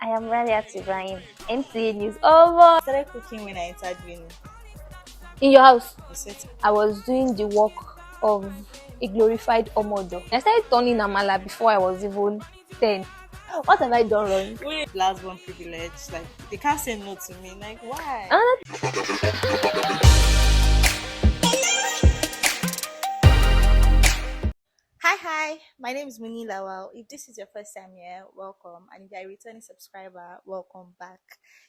I am Ralia Ibrahim, NTA News. Oh, boy. I started cooking when I entered uni. In your house, You said I was doing the work of a glorified omodo. I started turning amala before I was even 10. What have I done wrong? we last one privilege. Like they can't say no to me. Like why? Another Hi. My name is Muni Lawal. If this is your first time here, welcome. And if you're a returning subscriber, welcome back.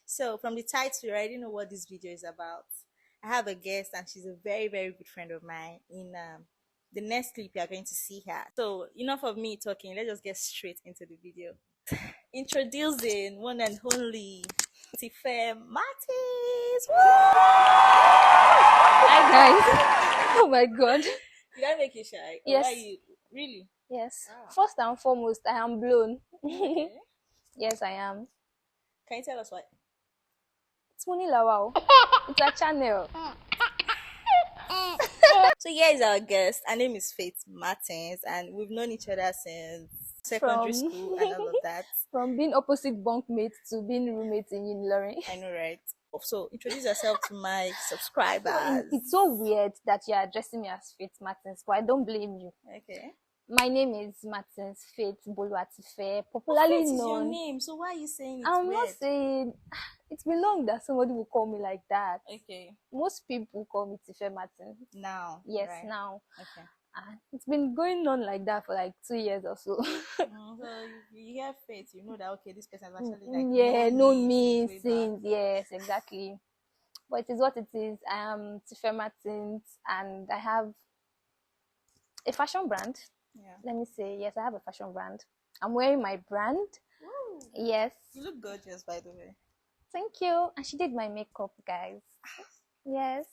So from the title, you already know what this video is about. I have a guest, and she's a very good friend of mine. In the next clip, you are going to see her. So enough of me talking. Let's just get straight into the video. Introducing one and only Tife Martins. Hi guys. Oh my god. Did I make you shy? Or Yes. why you really? Yes. Ah. First and foremost, I am blown. Okay. Yes, I am. Can you tell us why? It's Muni Lawal. It's a channel. So here is our guest. Her name is Faith Martins, and we've known each other since secondary From school and all of that. from being opposite bunkmates to being roommates in Unilorin. I know, right? So introduce yourself to my subscribers. It's so weird that you're addressing me as Faith Martins, but I don't blame you. Okay. My name is Martins Faith Boluwatife, Faith popularly is your known. name, so why are you saying it's I'm weird? not saying it's been long that somebody will call me like that. Okay. Most people call me Tife Martins. Now. Yes, right. now. Okay. And it's been going on like that for like 2 years or so. So if you hear Faith, you know that okay, this person is actually like Yeah, known me way back. since. Yes, exactly. But it is what it is. I am Tife Martins, and I have a fashion brand. Yeah. Let me say, yes, I have a fashion brand. I'm wearing my brand. Woo. Yes. You look gorgeous, by the way. Thank you. And she did my makeup, guys. Yes.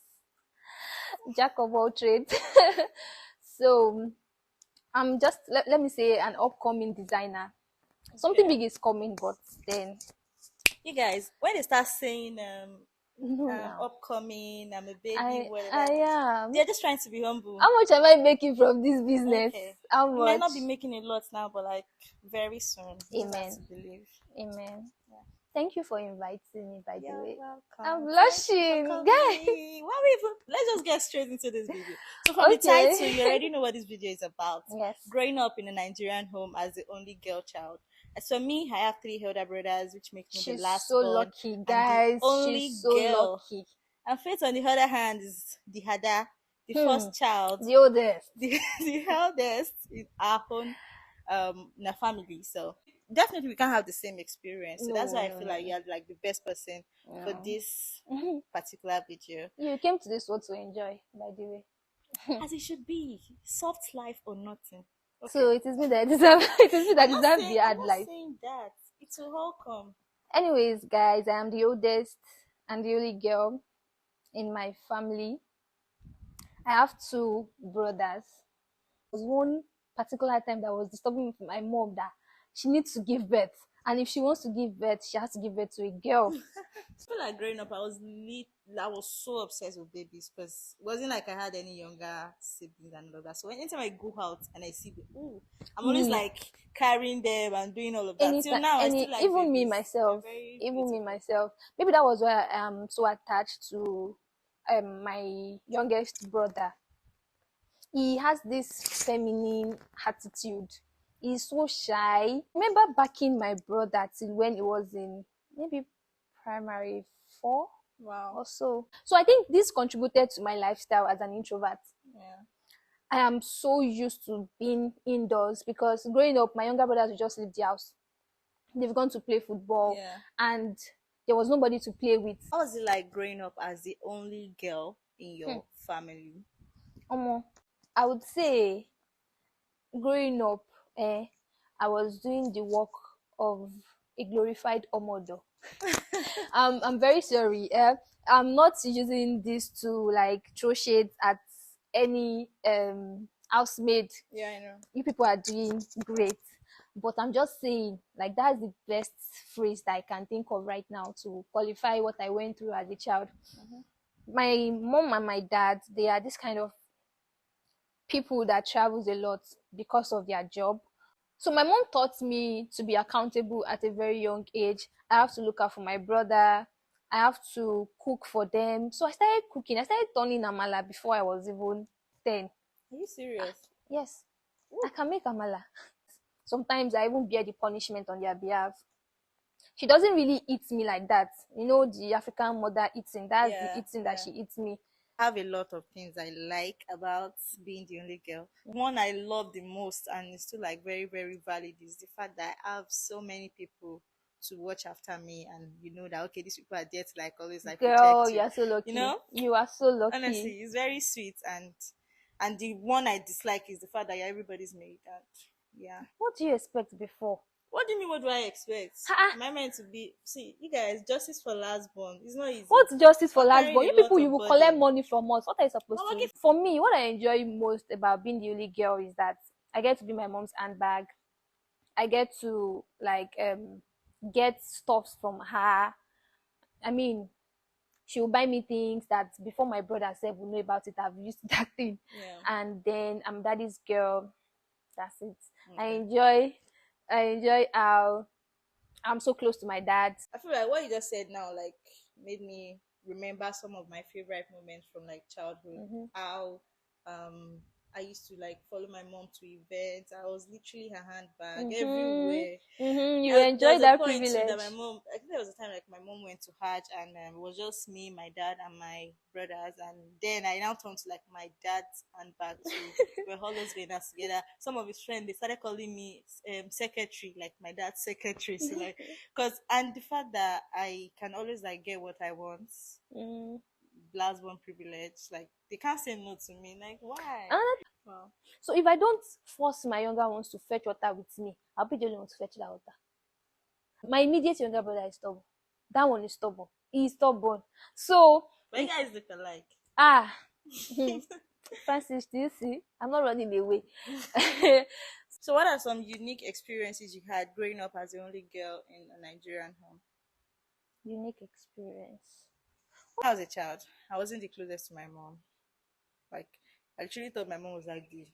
Jack of all trades. So I'm just let me say an upcoming designer. Something big is coming, but then You guys, when they start saying no now. upcoming, I'm a baby, I whatever, am. they're just trying to be humble. How much am I making from this business? Okay. How You much? might not be making a lot now, but like very soon. You just have Amen. to believe. Amen. Yeah. Thank you for inviting me, by the You're way. welcome. I'm Thank you blushing, for guys. coming. Why we even? Let's just get straight into this video. So from the Okay. title, you already know what this video is about. Yes. Growing up in a Nigerian home as the only girl child. As for me, I have 3 elder brothers, which makes me She's the last so born lucky, and guys. the only She's so girl. lucky. And Faith, on the other hand, is the Hada, the first child, The oldest. the eldest in our own in our family. So definitely we can't have the same experience. So that's why I feel like you're like the best person for this particular video. You came to this world to enjoy, by the way. As it should be. Soft life or nothing. Okay. So it is me that deserve it is me that I'm not deserve saying, the hard I'm not life. saying that. It will all come. Anyways, guys, I am the oldest and the only girl in my family. I have 2 brothers. There was one particular time that was disturbing my mom that she needs to give birth. And if she wants to give birth, she has to give birth to a girl. I feel like growing up, I was so obsessed with babies because it wasn't like I had any younger siblings and all of that. So anytime I go out and I see them, I'm always like carrying them and doing all of that. Till now, I still like even me babies. myself, They're very even me beautiful. myself. Maybe that was why I am so attached to my youngest brother. He has this feminine attitude. He's so shy. I remember backing my brother till when he was in maybe primary 4 Wow. or so. So I think this contributed to my lifestyle as an introvert. Yeah. I am so used to being indoors because growing up, my younger brothers would just leave the house. They've gone to play football, Yeah. and there was nobody to play with. How was it like growing up as the only girl in your family? I would say growing up, I was doing the work of a glorified omodo. I'm very sorry. I'm not using this to like throw shade at any housemaid. Yeah, I know. You people are doing great, but I'm just saying like that's the best phrase that I can think of right now to qualify what I went through as a child. My mom and my dad, they are this kind of people that travels a lot because of their job. So my mom taught me to be accountable at a very young age. I have to look out for my brother. I have to cook for them. So I started cooking. I started turning amala before I was even 10. Are you serious? Yes, I Ooh. can make amala. Sometimes I even bear the punishment on their behalf. She doesn't really eat me like that. You know, the African mother eating, that's the Yeah, eating that yeah. she eats me. I have a lot of things I like about being the only girl. One I love the most, and it's still like very, very valid, is the fact that I have so many people to watch after me, and you know that okay, these people are there to like always like Girl, protect you you. are so You lucky. know, You are so lucky. honestly, it's very sweet, and the one I dislike is the fact that everybody's made, and yeah. What do you expect before? What do you mean? What do I expect? Ha! Am I meant to be? See, you guys, justice for last born. It's not easy. What's justice for I'm last carrying born? a You lot people, you of will collect burden. money from us. What are you But supposed we're to? getting For me, what I enjoy most about being the only girl is that I get to be my mom's handbag. I get to like get stuffs from her. I mean, she will buy me things that before my brother said will know about it. I've used that thing, yeah. and then I'm daddy's girl. That's it. I Okay. enjoy. I enjoy how I'm so close to my dad. I feel like what you just said now, like, made me remember some of my favorite moments from like childhood. Mm-hmm. How um I used to like follow my mom to events. I was literally her handbag Mm-hmm. everywhere. Mm-hmm. You There enjoy was a that point too that my privilege. mom, I think there was a time like my mom went to Hajj, and it was just me, my dad, and my brothers. And then I now turned to like my dad's handbag too. We're always going out together. Some of his friends, they started calling me secretary, like my dad's secretary. So like, cause, and the fact that I can always like get what I want, Mm. last one privilege, like they can't say no to me. Like, why? Another, Well, so if I don't force my younger ones to fetch water with me, I'll be the only one to fetch that water. My immediate younger brother is stubborn. That one is stubborn. He's stubborn. So but you guys look alike. ah, Francis, do you see? I'm not running away. So, what are some unique experiences you had growing up as the only girl in a Nigerian home? Unique experience. When I was a child, I wasn't the closest to my mom. Like, I actually thought my mom was like the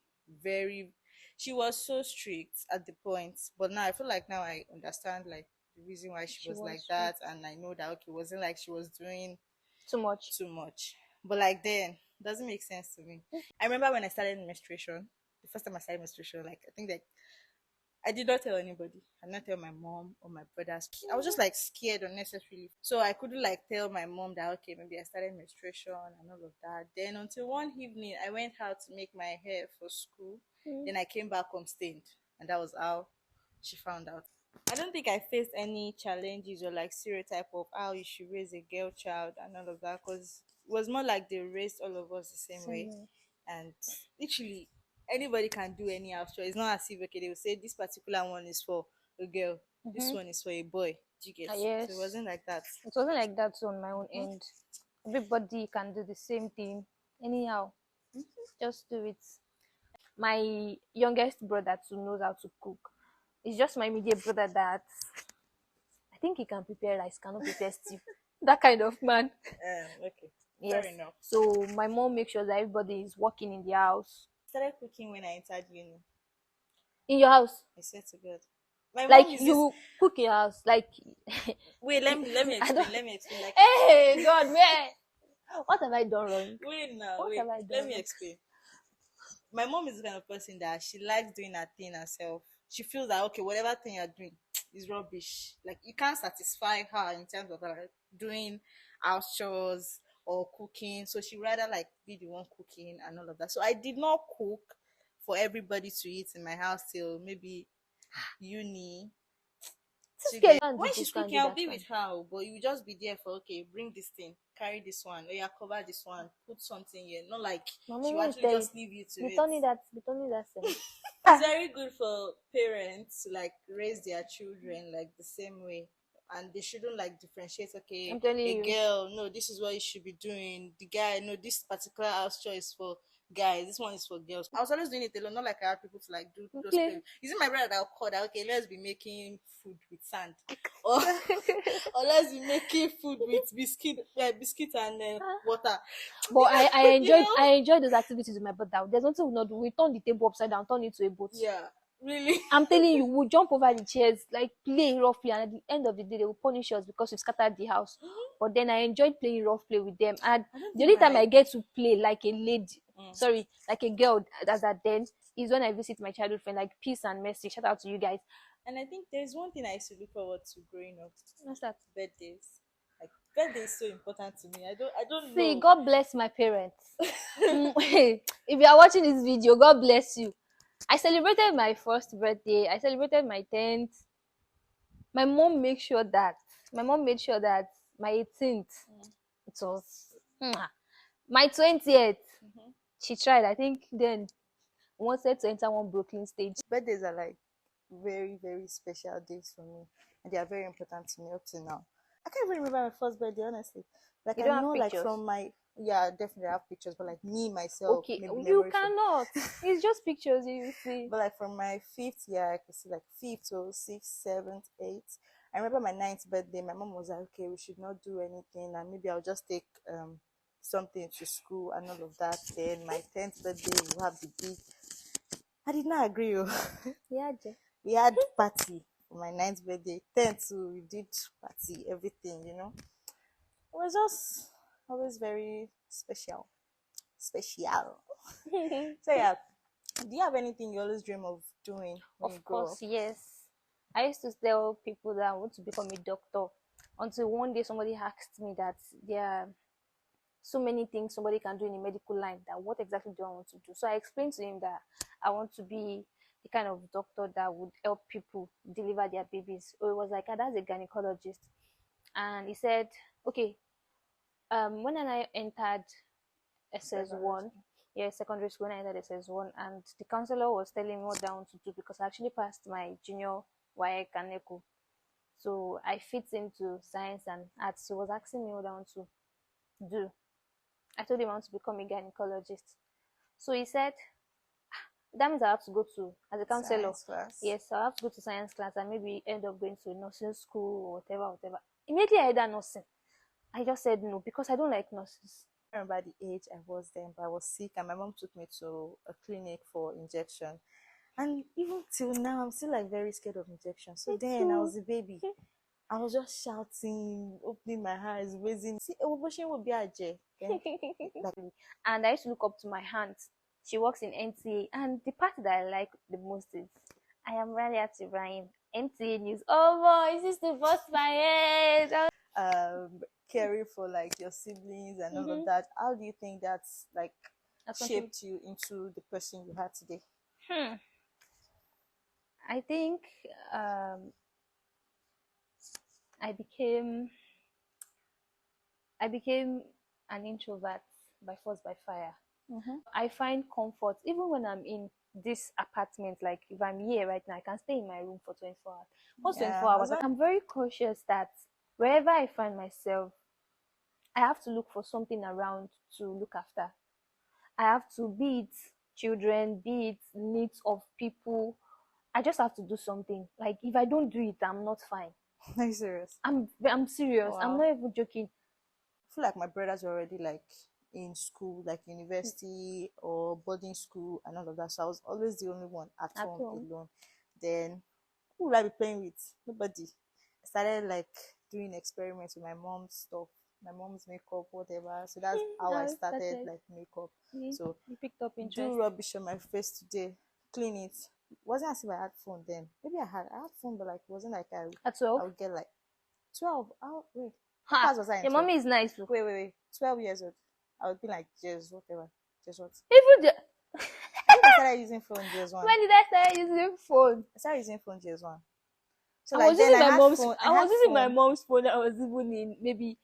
very, she was so strict at the point. But now I feel like now I understand like the reason why she She was was like strict. that, and I know that okay, it wasn't like she was doing Too much. too much. But like then, it doesn't make sense to me. I remember when I started menstruation, the first time I started menstruation, like I think that I did not tell anybody. I did not tell my mom or my brothers. I was just like scared unnecessarily. So I couldn't like tell my mom that okay, maybe I started menstruation and all of that. Then until one evening I went out to make my hair for school. Mm. Then I came back home stained. And that was how she found out. I don't think I faced any challenges or like stereotype of how you should raise a girl child and all of that because it was more like they raised all of us the same Same way. way. And literally anybody can do any house chore. It's not as if okay they will say this particular one is for a girl, this Mm-hmm. one is for a boy. Do you get? Ah, So it yes. wasn't like that. It wasn't like that too on my own Mhm. end. Everybody can do the same thing. Anyhow, just do it. My youngest brother too knows how to cook. It's just my immediate brother that I think he can prepare rice, cannot prepare stew. That kind of man. Okay, fair Yes. enough. So my mom makes sure that everybody is working in the house. Started cooking when I entered uni. In your house. I swear to God. My Like mom is this. you cook in your house. Like Wait, let me I don't explain. Let me explain. Like, hey God, man. What have I done wrong? wait now, What wait. have I Let done me wrong? explain. My mom is the kind of person that she likes doing her thing herself. She feels that okay, whatever thing you're doing is rubbish. Like you can't satisfy her in terms of like doing house chores or cooking. So she rather like be the one cooking and all of that. So I did not cook for everybody to eat in my house till maybe uni. This She girl get can't do when this, she's can't cooking, do I'll that be one. with her, oh, but you just be there for okay, bring this thing, carry this one, or yeah, cover this one, put something here. Not like My she mom will will actually tell you, just leave you to be it. turning that sense. It's Ah, very good for parents to like raise their children like the same way, and they shouldn't like differentiate okay, I'm telling a you. girl no this is what you should be doing, the guy no this particular house choice for guys, this one is for girls. I was always doing it alone, not like I had people to like do those Okay. things. Isn't my brother that will call that okay, let's be making food with sand or or let's be making food with biscuit and water. But You know, I enjoyed those activities with my brother. There's nothing we not do. We turn the table upside down, turn it to a boat. yeah. Really? I'm telling you, we'll jump over the chairs, like play roughly, and at the end of the day, they will punish us because we've scattered the house. But then I enjoyed playing rough play with them. And I don't the think only time my I get to play like a lady, mm. sorry, like a girl as that then is when I visit my childhood friend, like Peace and Mercy. Shout out to you guys. And I think there's one thing I used to look forward to growing up: What's that? birthdays. Like birthday is so important to me. I don't See, know. God bless my parents. If you are watching this video, God bless you. I celebrated my first birthday. I celebrated my 10th. My mom made sure that my 18th, Mm. it was my 20th. Mhm. She tried. I think then wanted to enter one Brooklyn stage. Birthdays are like very, very special days for me, and they are very important to me up to now. I can't even remember my first birthday, honestly. Like You I don't have know, like pictures. from my yeah, definitely I have pictures, but like me myself, Okay, maybe you memory for. cannot. It's just pictures you see. But like from my fifth year, I could see like fifth or sixth, seventh, eighth. I remember my ninth birthday. My mom was like, "Okay, we should not do anything, and maybe I'll just take something to school and all of that." Then my 10th birthday, we have the big. I did not agree. Oh. Yeah, Je. We had party for my ninth birthday. 10th too, we did party, everything. It was just always very special. Special. So yeah, do you have anything you always dream of doing when you Of grow up? course, yes. I used to tell people that I want to become a doctor until one day somebody asked me that there are so many things somebody can do in a medical line, that what exactly do I want to do. So I explained to him that I want to be the kind of doctor that would help people deliver their babies. Or it was like, that's a gynecologist. And he said, okay, when I entered Secondary SS1, school. yeah, secondary school, when I entered SS1, and the counselor was telling me what I want to do because I actually passed my junior YEC and NECO. So I fit into science and arts. So he was asking me what I want to do. I told him I want to become a gynecologist. So he said, that means I have to go to, as a counselor, Science class. yes, I have to go to science class and maybe end up going to nursing school or whatever, whatever. Immediately I heard that nursing. I just said no because I don't like nurses. I remember the age I was then, but I was sick, and my mom took me to a clinic for injection. And even till now, I'm still like very scared of injection. So Me then I too. was a baby. I was just shouting, opening my eyes, raising. See, abortion would be a J. Then, like, And I used to look up to my aunt. She works in NTA, and the part that I like the most is I am Raliat Ibrahim. NTA News. Oh boy, this is to bust my head. caring for like your siblings and all of Mm-hmm. that. How do you think that's like That's contribute. shaped you into the person you are today? Hmm. I think um, I became I became an introvert by force by fire. Mm-hmm. I find comfort even when I'm in this apartment. Like if I'm here right now, I can stay in my room for 24 hours. What's Yeah, 24 I hours? was Like I'm very cautious that wherever I find myself, I have to look for something around to look after. I have to be it children, be it needs of people. I just have to do something. Like if I don't do it, I'm not fine. like serious. I'm serious. I'm Wow. not even joking. I feel like my brothers were already like in school, like university or boarding school and all of that. So I was always the only one at At home home. alone. Then who would I be playing with? Nobody. I started like doing experiments with my mom's stuff, my mom's makeup, whatever. So that's how I I started started. like makeup. You So picked up do interest. rubbish on my face today, clean it. Wasn't as if I had phone then. Maybe I had phone, but like it wasn't like At I 12. would get like 12. Oh wait, what Ha! class was I in Your 12? mommy is nice too. Wait. 12 years old. I would be like just whatever. Just what? Even the, I think I started using phone just one. when did I start using phone? I started using phone just one. So I like was then using I my had mom's. phone. I I had was using my phone. mom's phone. I was even in maybe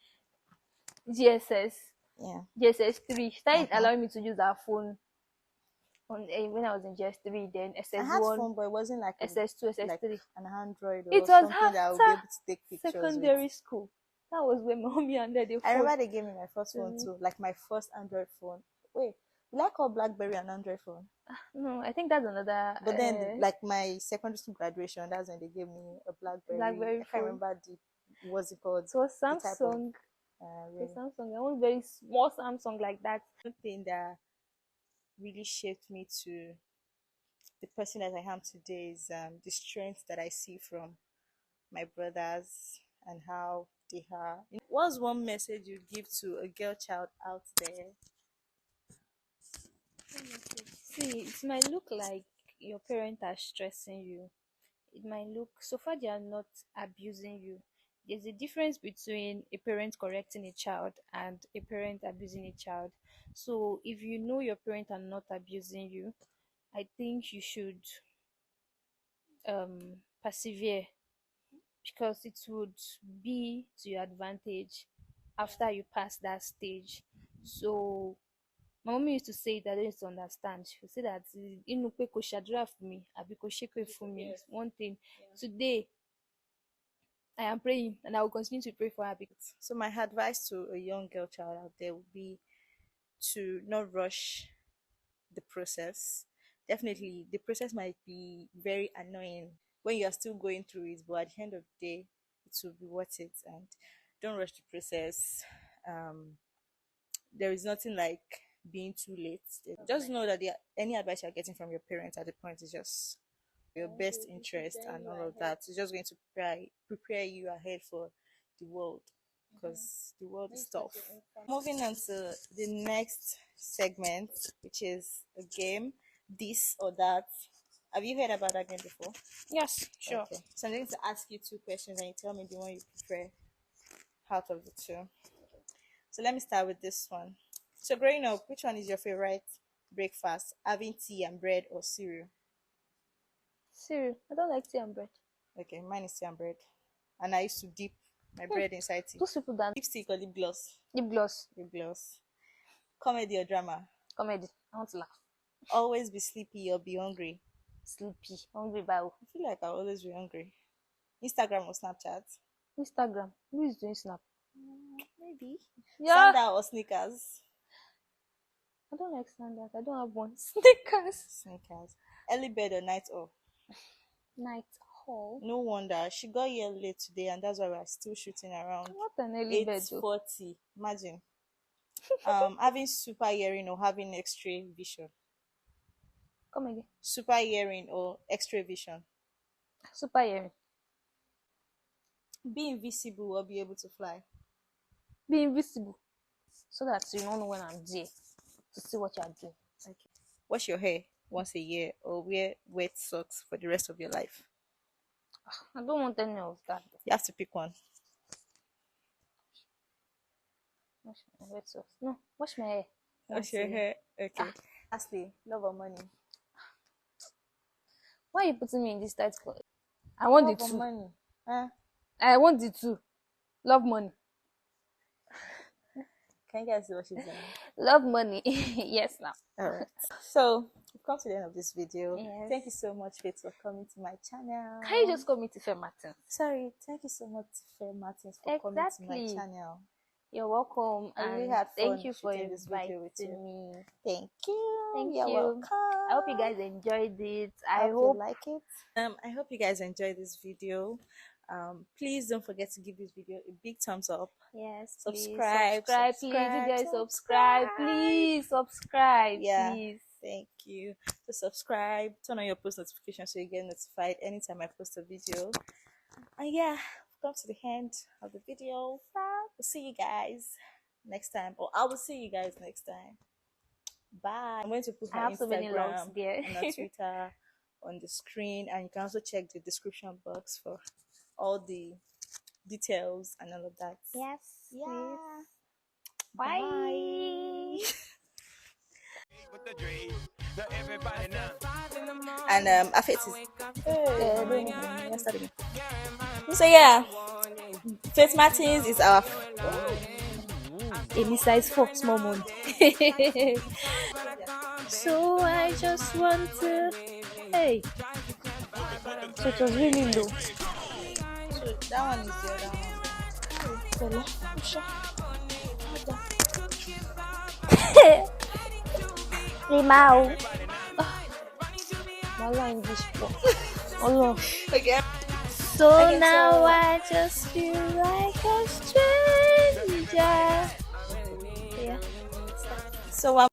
GSS, Yeah. GSS 3. She started Mm-hmm. allowing me to use her phone on when I was in GS 3. Then I SS had one, phone, but it wasn't like SS 2, SS like 3. an Android It or was something that I would be after able to take pictures with. secondary school. That was when mommy handed the I phone remember they gave me my first to phone me. too, like my first Android phone. Wait, will I call BlackBerry an Android phone? No, I think that's another But then, like my secondary school graduation, that's when they gave me a BlackBerry. BlackBerry I can't phone. remember the what's it called, It was the type of Samsung. The really. Samsung. I want very small Samsung like that. One thing that really shaped me to the person that I am today is the strength that I see from my brothers and how they are. What's one message you'd give to a girl child out there? See, it might look like your parents are stressing you. It might look so far they are not abusing you. There's a difference between a parent correcting a child and a parent abusing a child. So if you know your parents are not abusing you, I think you should persevere, because it would be to your advantage after you pass that stage. So my mommy used to say it, I don't used to understand. She would say that inú pé kò ṣàdúrà fún mi àbí kò ṣépè fún mi is one thing. Today I am praying and I will continue to pray for her. So my advice to a young girl child out there would be to not rush the process. Definitely, the process might be very annoying when you are still going through it, but at the end of the day, it will be worth it. And don't rush the process. There is nothing like being too late. Just know that any advice you're getting from your parents at the point is just your best interest and all of that. It's just going to prepare you ahead for the world, because the world is tough. Moving on to the next segment, which is a game, this or that. Have you heard about that game before? Yes, sure. Okay. So I'm going to ask you two questions and you tell me the one you prefer out of the two. So let me start with this one. So growing up, which one is your favorite breakfast? Having tea and bread or cereal? Cereal. I don't like tea and bread. Okay, mine is tea and bread. And I used to dip my bread inside tea. Those people that Lipstick or lip gloss? lip gloss. Lip gloss. Comedy or drama? Comedy. I want to laugh. Always be sleepy or be hungry? Sleepy. Hungry bow. I feel like I'll always be hungry. Instagram or Snapchat? Instagram. Who is doing snap? Maybe. Yeah. Sandal or sneakers? I don't like sandals. I don't have one. Sneakers. Sneakers. Early bed or night off? Night hall. No wonder. She got here late today and that's why we're still shooting around What an early bed though. 8:40. Imagine. Having super hearing or having X-ray vision? Come again. Super hearing or X-ray vision? Super hearing. Be invisible or be able to fly? Be invisible, so that you don't know when I'm there to see what you're doing. Okay. Wash your hair once a year or wear wet socks for the rest of your life? I don't want any of that. You have to pick one. Wash my wet socks. No, wash my hair. Wash your hair. Okay. Lastly, love or money? Why are you putting me in this tight clothes? I want Love the or two. money? Huh? I want the two. Love money. Can you guys see what she's saying? Love money. Yes, now. Alright. So we've come to the end of this video. Yes. Thank you so much, Faith, for coming to my channel. Can you just call me Tife Martins? Sorry, thank you so much, Tife Martins, for coming to my Exactly. channel. You're welcome. I really and had fun thank you for shooting this video with inviting you. me. Thank you. Thank You're you. welcome. I hope you guys enjoyed it. I I hope hope you like it. I hope you guys enjoyed this video. Please don't forget to give this video a big thumbs up. yes, Subscribe, please. Please, you guys subscribe. Please subscribe. Yeah. Please. Thank you. So subscribe, turn on your post notifications so you get notified anytime I post a video. And yeah, we've come to the end of the video. We'll see you guys next time, or I will see you guys next time. Bye. I'm going to put I my have so many logs Instagram there. and my Twitter on the screen, and you can also check the description box for all the details and all of that. Yes. Yeah. Please. Bye. And Afet is. So yeah, Faith Martins is our Any size 4, small money. So I just want to. Hey. So it was really low. So that one is the other one. Limau. Wala English po. Oh, Okay. so Okay, now so- I just feel like a stranger. Yeah. So